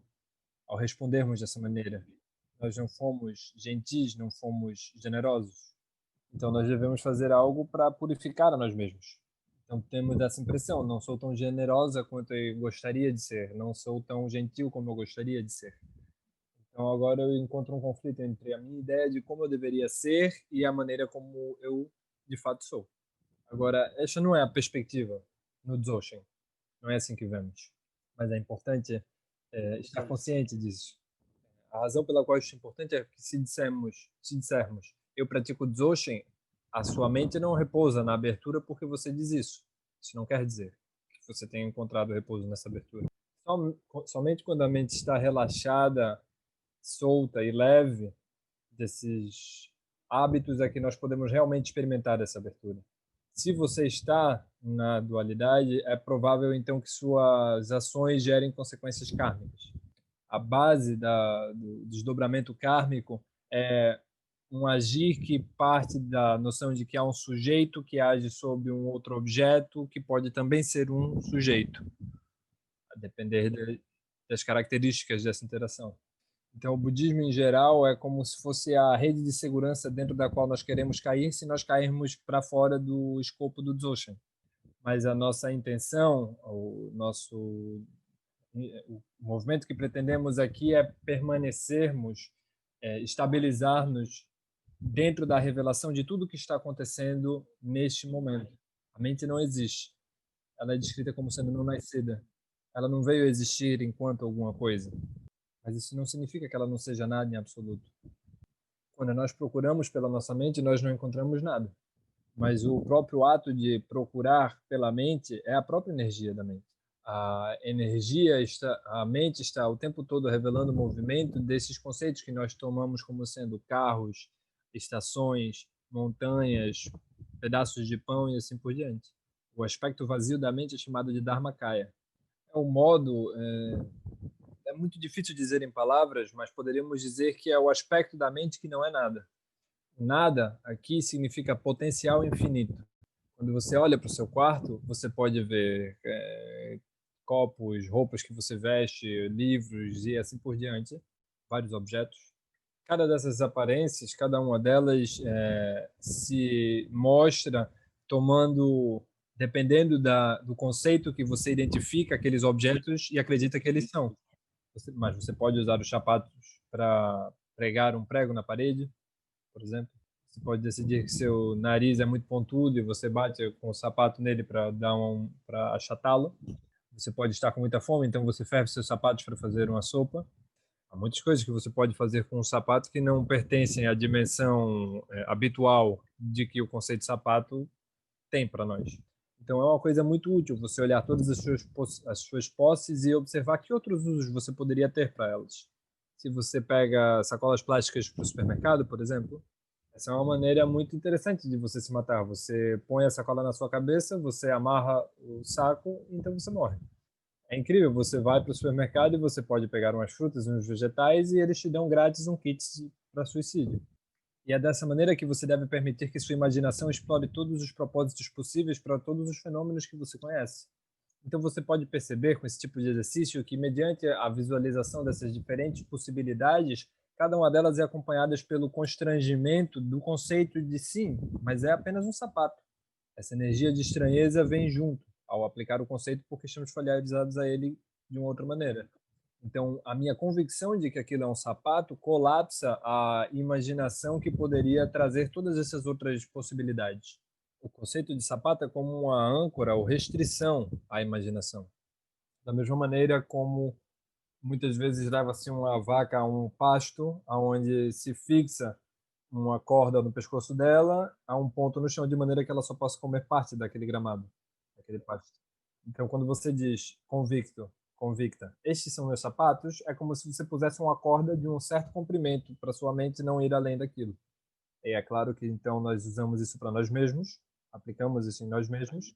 ao respondermos dessa maneira. Nós não fomos gentis, não fomos generosos. Então, nós devemos fazer algo para purificar a nós mesmos. Então, temos essa impressão: não sou tão generosa quanto eu gostaria de ser, não sou tão gentil como eu gostaria de ser. Então, agora eu encontro um conflito entre a minha ideia de como eu deveria ser e a maneira como eu de fato sou. Agora, esta não é a perspectiva no Dzogchen. Não é assim que vemos. Mas é importante estar consciente disso. A razão pela qual isso é importante é que se dissermos, eu pratico Dzogchen, a sua mente não repousa na abertura porque você diz isso. Isso não quer dizer que você tenha encontrado repouso nessa abertura. Somente quando a mente está relaxada, solta e leve desses hábitos é que nós podemos realmente experimentar essa abertura. Se você está na dualidade, é provável então que suas ações gerem consequências kármicas. A base do desdobramento kármico é um agir que parte da noção de que há um sujeito que age sobre um outro objeto que pode também ser um sujeito, a depender das características dessa interação. Então, o budismo em geral é como se fosse a rede de segurança dentro da qual nós queremos cair se nós cairmos para fora do escopo do Dzogchen. Mas a nossa intenção, o movimento que pretendemos aqui é permanecermos, estabilizar-nos dentro da revelação de tudo o que está acontecendo neste momento. A mente não existe. Ela é descrita como sendo não nascida. Ela não veio a existir enquanto alguma coisa. Mas isso não significa que ela não seja nada em absoluto. Quando nós procuramos pela nossa mente, nós não encontramos nada. Mas o próprio ato de procurar pela mente é a própria energia da mente. A mente está o tempo todo revelando o movimento desses conceitos que nós tomamos como sendo carros, estações, montanhas, pedaços de pão e assim por diante. O aspecto vazio da mente é chamado de Dharmakaya. É um modo, é muito difícil dizer em palavras, mas poderíamos dizer que é o aspecto da mente que não é nada. Nada aqui significa potencial infinito. Quando você olha para o seu quarto, você pode ver copos, roupas que você veste, livros e assim por diante, vários objetos. Cada dessas aparências, cada uma delas se mostra tomando, dependendo do conceito que você identifica aqueles objetos e acredita que eles são. Mas você pode usar os sapatos para pregar um prego na parede, por exemplo. Você pode decidir que seu nariz é muito pontudo e você bate com o sapato nele para achatá-lo. Você pode estar com muita fome, então você ferve seus sapatos para fazer uma sopa. Há muitas coisas que você pode fazer com um sapato que não pertencem à dimensão habitual de que o conceito de sapato tem para nós. Então é uma coisa muito útil você olhar todas as suas posses e observar que outros usos você poderia ter para elas. Se você pega sacolas plásticas para o supermercado, por exemplo, essa é uma maneira muito interessante de você se matar. Você põe a sacola na sua cabeça, você amarra o saco, então você morre. É incrível, você vai para o supermercado e você pode pegar umas frutas e uns vegetais e eles te dão grátis um kit para suicídio. E é dessa maneira que você deve permitir que sua imaginação explore todos os propósitos possíveis para todos os fenômenos que você conhece. Então você pode perceber com esse tipo de exercício que, mediante a visualização dessas diferentes possibilidades, cada uma delas é acompanhada pelo constrangimento do conceito de sim, mas é apenas um sapato. Essa energia de estranheza vem junto ao aplicar o conceito porque estamos familiarizados a ele de uma outra maneira. Então, a minha convicção de que aquilo é um sapato colapsa a imaginação que poderia trazer todas essas outras possibilidades. O conceito de sapato é como uma âncora ou restrição à imaginação. Da mesma maneira como muitas vezes leva-se uma vaca a um pasto, aonde se fixa uma corda no pescoço dela a um ponto no chão, de maneira que ela só possa comer parte daquele gramado, daquele pasto. Então, quando você diz convicto, convicta, estes são meus sapatos, é como se você pusesse uma corda de um certo comprimento para sua mente não ir além daquilo. E é claro que então nós usamos isso para nós mesmos, aplicamos isso em nós mesmos,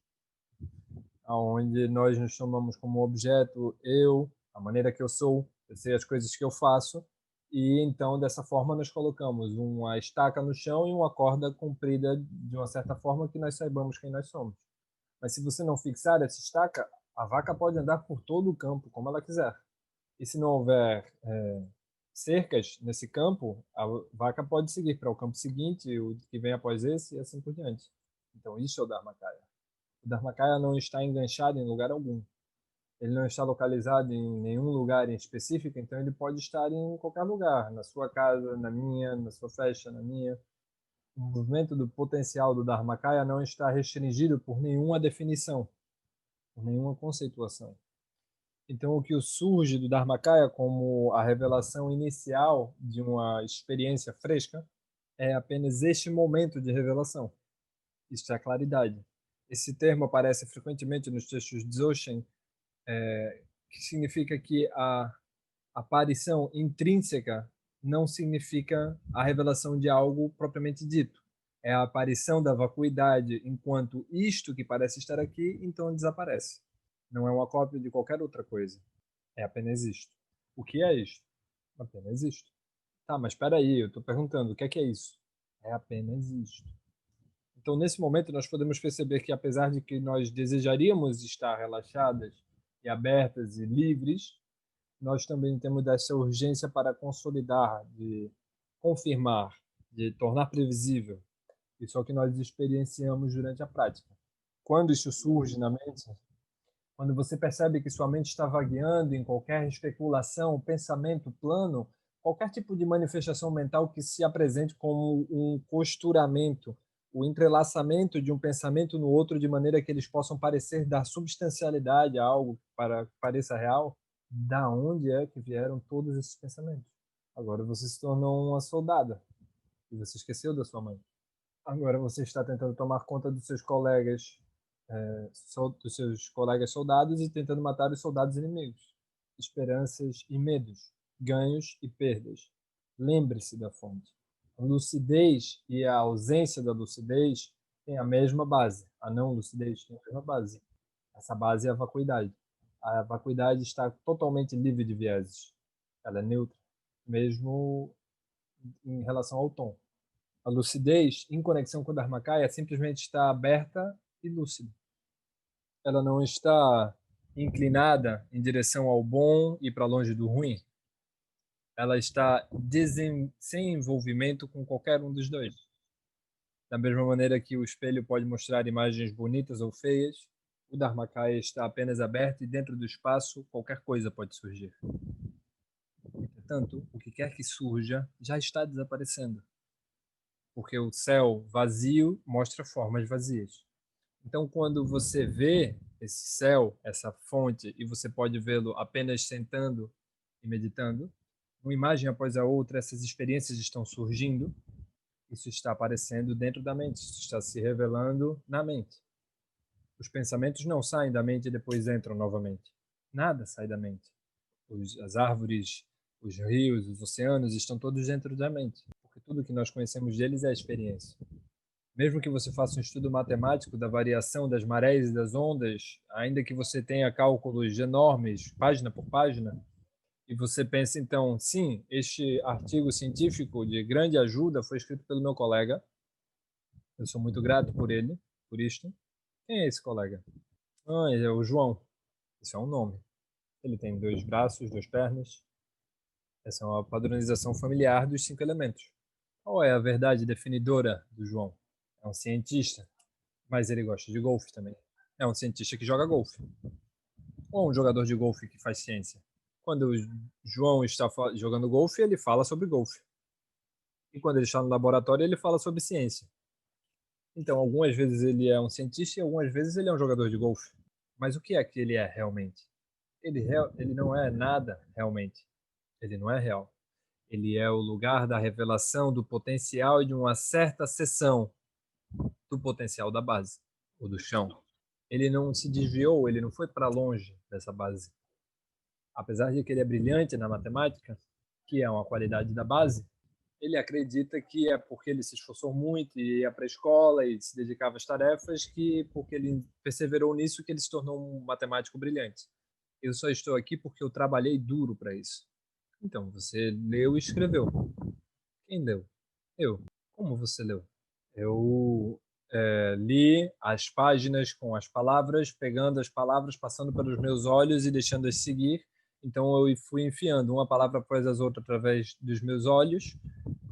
aonde nós nos tomamos como objeto eu, a maneira que eu sei as coisas que eu faço, e então dessa forma nós colocamos uma estaca no chão e uma corda comprida de uma certa forma que nós saibamos quem nós somos. Mas se você não fixar essa estaca, a vaca pode andar por todo o campo como ela quiser. E se não houver cercas nesse campo, a vaca pode seguir para o campo seguinte, o que vem após esse, e assim por diante. Então isso é o Dharmakaya. O Dharmakaya não está enganchado em lugar algum. Ele não está localizado em nenhum lugar em específico, então ele pode estar em qualquer lugar, na sua casa, na minha, na sua festa, na minha. O movimento do potencial do Dharmakaya não está restringido por nenhuma definição, por nenhuma conceituação. Então, o que surge do Dharmakaya como a revelação inicial de uma experiência fresca é apenas este momento de revelação. Isto é a claridade. Esse termo aparece frequentemente nos textos de Dzogchen, que significa que a aparição intrínseca não significa a revelação de algo propriamente dito. É a aparição da vacuidade enquanto isto que parece estar aqui, então desaparece. Não é uma cópia de qualquer outra coisa. É apenas isto. O que é isto? Apenas isto. Tá, mas espera aí, eu estou perguntando, o que é isso? É apenas isto. Então, nesse momento, nós podemos perceber que, apesar de que nós desejaríamos estar relaxadas e abertas e livres, nós também temos essa urgência para consolidar, de confirmar, de tornar previsível. Isso é o que nós experienciamos durante a prática. Quando isso surge na mente, quando você percebe que sua mente está vagueando em qualquer especulação, pensamento, plano, qualquer tipo de manifestação mental que se apresente como um costuramento, o entrelaçamento de um pensamento no outro de maneira que eles possam parecer dar substancialidade a algo para que pareça real, da onde é que vieram todos esses pensamentos? Agora você se tornou uma soldada e você esqueceu da sua mãe. Agora você está tentando tomar conta dos seus colegas, dos seus colegas soldados e tentando matar os soldados inimigos. Esperanças e medos, ganhos e perdas. Lembre-se da fonte. A lucidez e a ausência da lucidez têm a mesma base. A não lucidez tem a mesma base. Essa base é a vacuidade. A vacuidade está totalmente livre de vieses. Ela é neutra, mesmo em relação ao tom. A lucidez, em conexão com o Dharmakaya, simplesmente está aberta e lúcida. Ela não está inclinada em direção ao bom e para longe do ruim. Ela está sem envolvimento com qualquer um dos dois. Da mesma maneira que o espelho pode mostrar imagens bonitas ou feias, o Dharmakaya está apenas aberto e dentro do espaço qualquer coisa pode surgir. Entretanto, o que quer que surja já está desaparecendo, porque o céu vazio mostra formas vazias. Então, quando você vê esse céu, essa fonte, e você pode vê-lo apenas sentando e meditando, uma imagem após a outra, essas experiências estão surgindo, isso está aparecendo dentro da mente, isso está se revelando na mente. Os pensamentos não saem da mente e depois entram novamente. Nada sai da mente. As árvores, os rios, os oceanos estão todos dentro da mente, porque tudo que nós conhecemos deles é a experiência. Mesmo que você faça um estudo matemático da variação das marés e das ondas, ainda que você tenha cálculos enormes, página por página, e você pense então, sim, este artigo científico de grande ajuda foi escrito pelo meu colega, eu sou muito grato por ele, por isto. Quem é esse colega? Ah, é o João. Isso é um nome. Ele tem 2 braços, 2 pernas. Essa é uma padronização familiar dos 5 elementos. Qual é a verdade definidora do João? É um cientista, mas ele gosta de golfe também. É um cientista que joga golfe. Ou um jogador de golfe que faz ciência. Quando o João está jogando golfe, ele fala sobre golfe. E quando ele está no laboratório, ele fala sobre ciência. Então, algumas vezes ele é um cientista e algumas vezes ele é um jogador de golfe. Mas o que é que ele é realmente? Ele não é nada realmente. Ele não é real. Ele é o lugar da revelação do potencial e de uma certa seção do potencial da base, ou do chão. Ele não se desviou, ele não foi para longe dessa base. Apesar de que ele é brilhante na matemática, que é uma qualidade da base, ele acredita que é porque ele se esforçou muito e ia para a escola e se dedicava às tarefas, que porque ele perseverou nisso que ele se tornou um matemático brilhante. Eu só estou aqui porque eu trabalhei duro para isso. Então, você leu e escreveu. Quem leu? Eu. Como você leu? Eu li as páginas com as palavras, pegando as palavras, passando pelos meus olhos e deixando-as seguir. Então, eu fui enfiando uma palavra após as outras através dos meus olhos,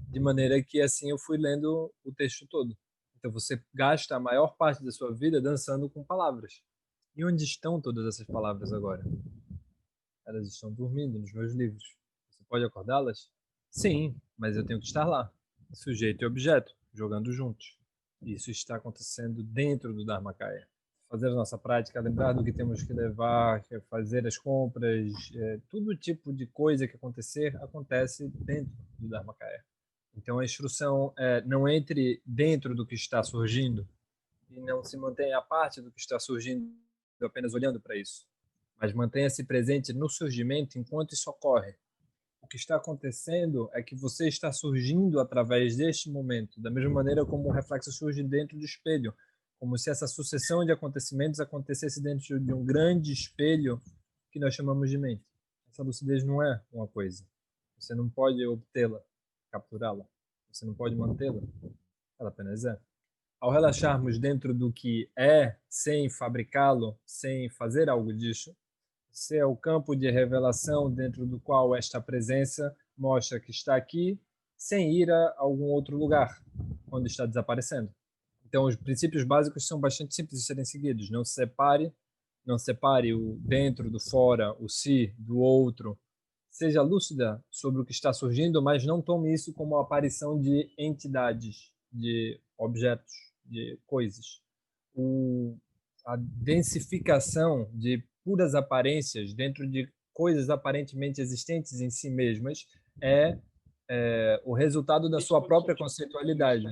de maneira que assim eu fui lendo o texto todo. Então, você gasta a maior parte da sua vida dançando com palavras. E onde estão todas essas palavras agora? Elas estão dormindo nos meus livros. Você pode acordá-las? Sim, mas eu tenho que estar lá, sujeito e objeto, jogando juntos. Isso está acontecendo dentro do Dharmakaya. Fazer a nossa prática, lembrar do que temos que levar, fazer as compras, todo tipo de coisa que acontecer, acontece dentro do Dharmakaya. Então a instrução é não entre dentro do que está surgindo e não se mantenha à parte do que está surgindo apenas olhando para isso, mas mantenha-se presente no surgimento enquanto isso ocorre. O que está acontecendo é que você está surgindo através deste momento, da mesma maneira como o reflexo surge dentro do espelho, como se essa sucessão de acontecimentos acontecesse dentro de um grande espelho que nós chamamos de mente. Essa lucidez não é uma coisa. Você não pode obtê-la, capturá-la. Você não pode mantê-la. Ela apenas é. Ao relaxarmos dentro do que é, sem fabricá-lo, sem fazer algo disso, você é o campo de revelação dentro do qual esta presença mostra que está aqui, sem ir a algum outro lugar, quando está desaparecendo. Então, os princípios básicos são bastante simples de serem seguidos. Não separe o dentro do fora, o si do outro. Seja lúcida sobre o que está surgindo, mas não tome isso como a aparição de entidades, de objetos, de coisas. A densificação de puras aparências dentro de coisas aparentemente existentes em si mesmas é o resultado da sua própria conceitualidade.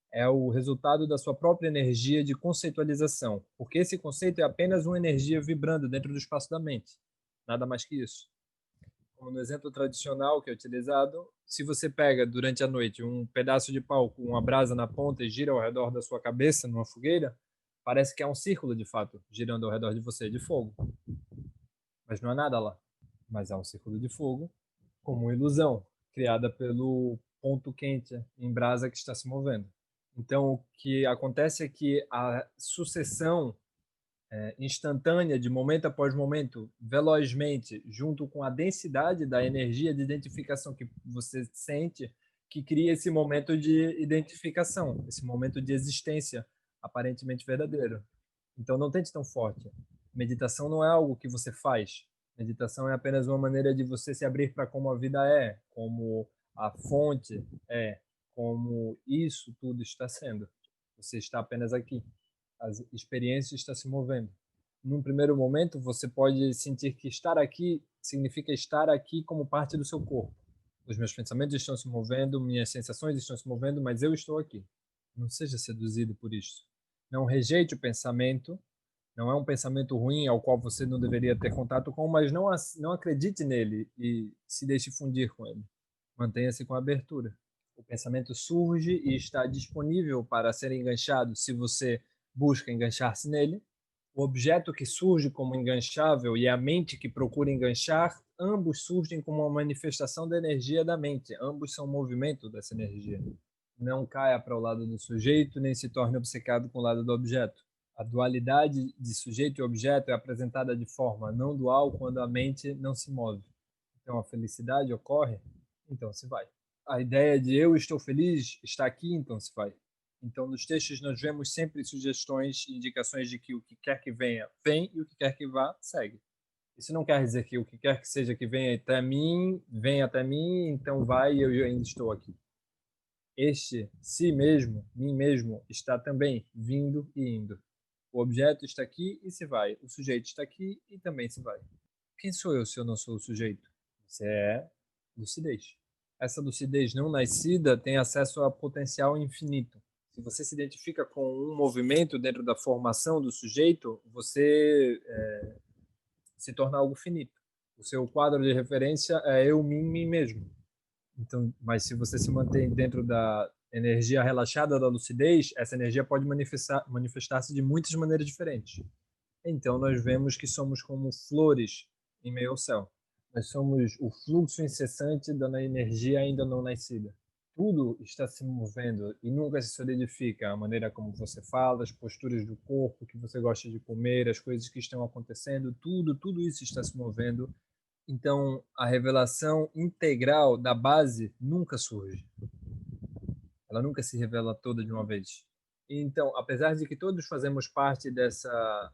É o resultado da sua própria energia de conceitualização, porque esse conceito é apenas uma energia vibrando dentro do espaço da mente, nada mais que isso. Como no exemplo tradicional que é utilizado, se você pega durante a noite um pedaço de pau com uma brasa na ponta e gira ao redor da sua cabeça numa fogueira, parece que é um círculo de fato girando ao redor de você de fogo, mas não há nada lá. Mas há um círculo de fogo como uma ilusão criada ponto quente em brasa que está se movendo. Então, o que acontece é que a sucessão instantânea, de momento após momento, velozmente, junto com a densidade da energia de identificação que você sente, que cria esse momento de identificação, esse momento de existência aparentemente verdadeiro. Então, não tente tão forte. Meditação não é algo que você faz. Meditação é apenas uma maneira de você se abrir para como a vida é, como a fonte é, como isso tudo está sendo. Você está apenas aqui. As experiências estão se movendo. Num primeiro momento, você pode sentir que estar aqui significa estar aqui como parte do seu corpo. Os meus pensamentos estão se movendo, minhas sensações estão se movendo, mas eu estou aqui. Não seja seduzido por isso. Não rejeite o pensamento. Não é um pensamento ruim ao qual você não deveria ter contato com, mas não acredite nele e se deixe fundir com ele. Mantenha-se com abertura. O pensamento surge e está disponível para ser enganchado se você busca enganchar-se nele. O objeto que surge como enganchável e a mente que procura enganchar, ambos surgem como uma manifestação da energia da mente. Ambos são movimento dessa energia. Não caia para o lado do sujeito, nem se torne obcecado com o lado do objeto. A dualidade de sujeito e objeto é apresentada de forma não dual quando a mente não se move. Então a felicidade ocorre, então se vai. A ideia de eu estou feliz está aqui, então se vai. Então nos textos nós vemos sempre sugestões e indicações de que o que quer que venha, vem, e o que quer que vá, segue. Isso não quer dizer que o que quer que seja que venha até mim, então vai e eu ainda estou aqui. Este si mesmo, mim mesmo, está também vindo e indo. O objeto está aqui e se vai. O sujeito está aqui e também se vai. Quem sou eu se eu não sou o sujeito? Você é lucidez. Essa lucidez não nascida tem acesso a potencial infinito. Se você se identifica com um movimento dentro da formação do sujeito, você se torna algo finito. O seu quadro de referência é eu, mim mesmo. Então, mas se você se mantém dentro da energia relaxada da lucidez, essa energia pode manifestar-se de muitas maneiras diferentes. Então, nós vemos que somos como flores em meio ao céu. Nós somos o fluxo incessante da energia ainda não nascida. Tudo está se movendo e nunca se solidifica. A maneira como você fala, as posturas do corpo, o que você gosta de comer, as coisas que estão acontecendo, tudo isso está se movendo. Então, a revelação integral da base nunca surge. Ela nunca se revela toda de uma vez. Então, apesar de que todos fazemos parte dessa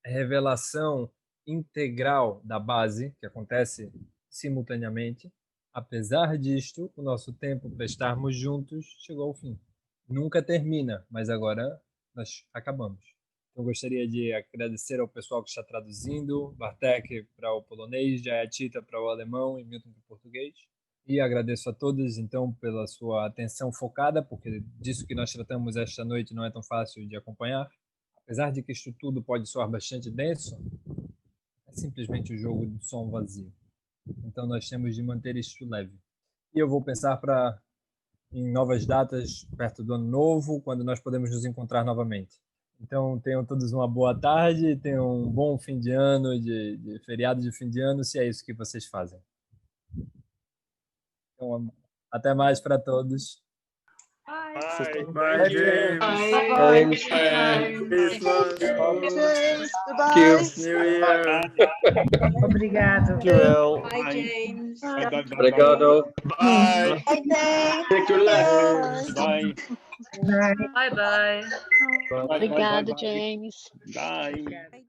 revelação integral da base, que acontece simultaneamente, apesar disto, o nosso tempo para estarmos juntos chegou ao fim. Nunca termina, mas agora nós acabamos. Eu gostaria de agradecer ao pessoal que está traduzindo, Bartek para o polonês, Jayatita para o alemão e Milton para o português. E agradeço a todos, então, pela sua atenção focada, porque disso que nós tratamos esta noite não é tão fácil de acompanhar. Apesar de que isto tudo pode soar bastante denso, é simplesmente um jogo de som vazio. Então nós temos de manter isto leve. E eu vou pensar em novas datas perto do ano novo, quando nós podemos nos encontrar novamente. Então tenham todos uma boa tarde, tenham um bom fim de ano, de feriado de fim de ano, se é isso que vocês fazem. Então, até mais para todos. Bye. Bye, James. Bye. Christmas. Thank New Year. Obrigado. you. Bye, James. Obrigado. Bye. Take your left. Bye. Bye. Bye, bye. Obrigado, James. Bye.